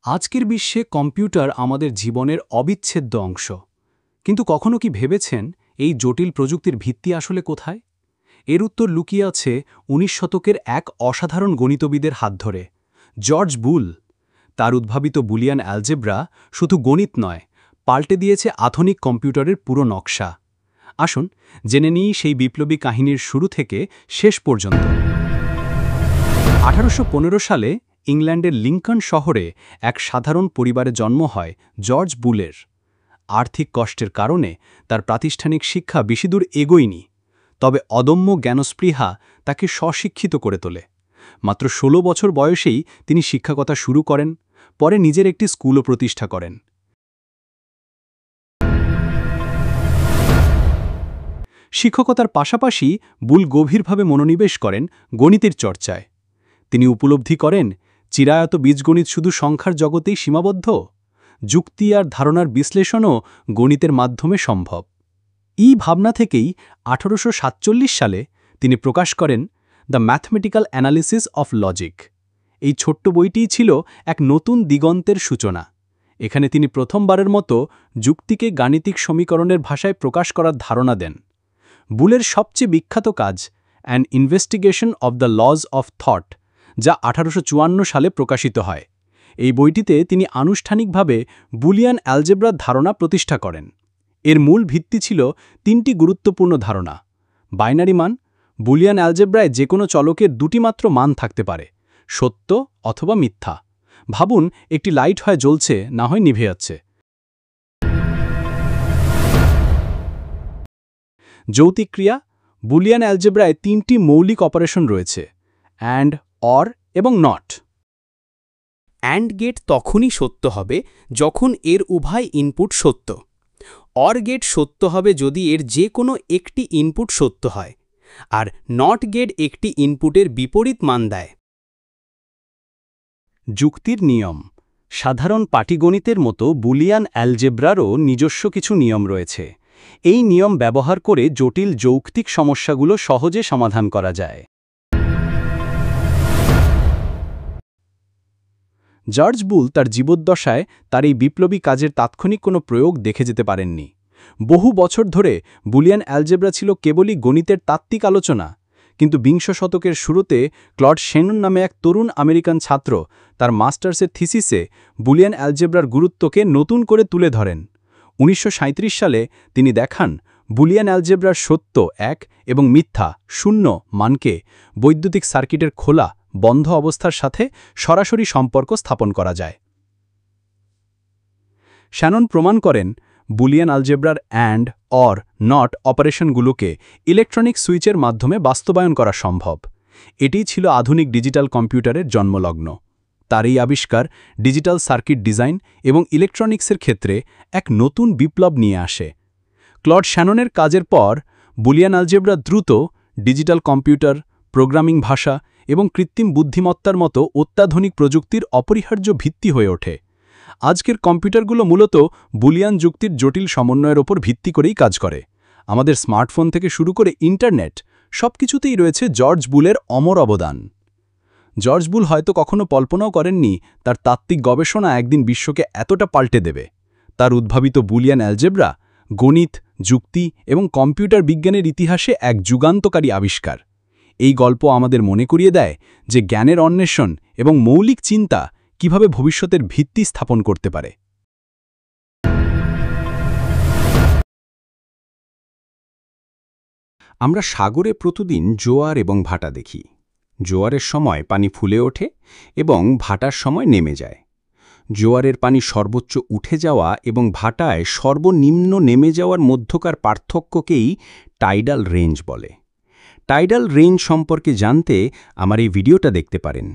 আজকের বিশ্বে কম্পিউটার আমাদের জীবনের অবিচ্ছেদ্য অংশ। কিন্তু কখনো কি ভেবেছেন এই জটিল প্রযুক্তির ভিত্তি আসলে কোথায়? এর উত্তর লুকিয়ে আছে ১৯ শতকের এক অসাধারণ গণিতবিদের হাত ধরে, জর্জ বুল। তার উদ্ভাবিত বুলিয়ান অ্যালজেব্রা শুধু গণিত নয়, পাল্টে দিয়েছে আধুনিক কম্পিউটারের পুরো নকশা। আসুন জেনে নিই সেই বিপ্লবী কাহিনীর শুরু থেকে শেষ পর্যন্ত। ১৮১৫ সালে ইংল্যান্ডের লিঙ্কন শহরে এক সাধারণ পরিবারে জন্ম হয় জর্জ বুলের। আর্থিক কষ্টের কারণে তার প্রাতিষ্ঠানিক শিক্ষা বেশিদূর এগোয়নি, তবে অদম্য জ্ঞানস্পৃহা তাকে স্বশিক্ষিত করে তোলে। মাত্র ১৬ বছর বয়সেই তিনি শিক্ষকতা শুরু করেন, পরে নিজের একটি স্কুলও প্রতিষ্ঠা করেন। শিক্ষকতার পাশাপাশি বুল গভীরভাবে মনোনিবেশ করেন গণিতের চর্চায়। তিনি উপলব্ধি করেন চিরায়ত বীজগণিত শুধু সংখ্যার জগতেই সীমাবদ্ধ, যুক্তি আর ধারণার বিশ্লেষণও গণিতের মাধ্যমে সম্ভব। এই ভাবনা থেকেই ১৮৪৭ সালে তিনি প্রকাশ করেন the mathematical analysis of logic. এই ছোট্ট বইটিই ছিল এক নতুন দিগন্তের সূচনা। এখানে তিনি প্রথমবারের মতো যুক্তিকে গাণিতিক সমীকরণের ভাষায় প্রকাশ করার ধারণা দেন। বুলের সবচেয়ে বিখ্যাত কাজ an investigation of the lodge of thought, যা ১৮৫৪ সালে প্রকাশিত হয়। এই বইটিতে তিনি আনুষ্ঠানিকভাবে বুলিয়ান অ্যালজেব্রার ধারণা প্রতিষ্ঠা করেন। এর মূল ভিত্তি ছিল তিনটি গুরুত্বপূর্ণ ধারণা: বাইনারি মান, বুলিয়ান অ্যালজেব্রায় যে কোনো চলকের দুটি মাত্র মান থাকতে পারে, সত্য অথবা মিথ্যা। ভাবুন, একটি লাইট হয় জ্বলছে, না হয় নিভে যাচ্ছে। যৌতিক ক্রিয়া, বুলিয়ান অ্যালজেব্রায় তিনটি মৌলিক অপারেশন রয়েছে: অ্যান্ড, অর এবং নট। অ্যান্ড গেট তখনই সত্য হবে যখন এর উভয় ইনপুট সত্য। অর গেট সত্য হবে যদি এর যে কোনো একটি ইনপুট সত্য হয়, আর নট গেট একটি ইনপুটের বিপরীত মান দেয়। যুক্তির নিয়ম, সাধারণ পাটিগণিতের মতো বুলিয়ান অ্যালজেব্রারও নিজস্ব কিছু নিয়ম রয়েছে। এই নিয়ম ব্যবহার করে জটিল যৌক্তিক সমস্যাগুলো সহজে সমাধান করা যায়। জর্জ বুল তার জীবদ্দশায় তার এই বিপ্লবী কাজের তাৎক্ষণিক কোনো প্রয়োগ দেখে যেতে পারেননি। বহু বছর ধরে বুলিয়ান অ্যালজেব্রা ছিল কেবলই গণিতের তাত্ত্বিক আলোচনা, কিন্তু বিংশ শতকের শুরুতে ক্লড শেনন নামে এক তরুণ আমেরিকান ছাত্র তার মাস্টার্সের থিসিসে বুলিয়ান অ্যালজেব্রার গুরুত্বকে নতুন করে তুলে ধরেন। ১৯৩৭ সালে তিনি দেখান বুলিয়ান অ্যালজেব্রার সত্য ১ এবং মিথ্যা ০ মানকে বৈদ্যুতিক সার্কিটের খোলা বন্ধ অবস্থার সাথে সরাসরি সম্পর্ক স্থাপন করা যায়। শ্যানন প্রমাণ করেন বুলিয়ান অ্যালজেব্রার অ্যান্ড, অর, নট অপারেশনগুলোকে ইলেকট্রনিক সুইচের মাধ্যমে বাস্তবায়ন করা সম্ভব। এটিই ছিল আধুনিক ডিজিটাল কম্পিউটারের জন্মলগ্ন। তার এই আবিষ্কার ডিজিটাল সার্কিট ডিজাইন এবং ইলেকট্রনিক্সের ক্ষেত্রে এক নতুন বিপ্লব নিয়ে আসে। ক্লড শ্যাননের কাজের পর বুলিয়ান অ্যালজেব্রা দ্রুত ডিজিটাল কম্পিউটার, প্রোগ্রামিং ভাষা এবং কৃত্রিম বুদ্ধিমত্তার মতো অত্যাধুনিক প্রযুক্তির অপরিহার্য ভিত্তি হয়ে ওঠে। আজকের কম্পিউটারগুলো মূলত বুলিয়ান যুক্তির জটিল সমন্বয়ের ওপর ভিত্তি করেই কাজ করে। আমাদের স্মার্টফোন থেকে শুরু করে ইন্টারনেট, সবকিছুতেই রয়েছে জর্জ বুলের অমর অবদান। জর্জ বুল হয়তো কখনো কল্পনাও করেননি তার তাত্ত্বিক গবেষণা একদিন বিশ্বকে এতটা পাল্টে দেবে। তার উদ্ভাবিত বুলিয়ান অ্যালজেব্রা গণিত, যুক্তি এবং কম্পিউটার বিজ্ঞানের ইতিহাসে এক যুগান্তকারী আবিষ্কার। এই গল্প আমাদের মনে করিয়ে দেয় যে জ্ঞানের অন্বেষণ এবং মৌলিক চিন্তা কিভাবে ভবিষ্যতের ভিত্তি স্থাপন করতে পারে। আমরা সাগরে প্রতিদিন জোয়ার এবং ভাটা দেখি। জোয়ারের সময় পানি ফুলে ওঠে এবং ভাটার সময় নেমে যায়। জোয়ারের পানি সর্বোচ্চ উঠে যাওয়া এবং ভাটায় সর্বনিম্ন নেমে যাওয়ার মধ্যকার পার্থক্যকেই টাইডাল রেঞ্জ বলে। টাইডাল রেঞ্জ সম্পর্কে জানতে আমার এই ভিডিওটা দেখতে পারেন।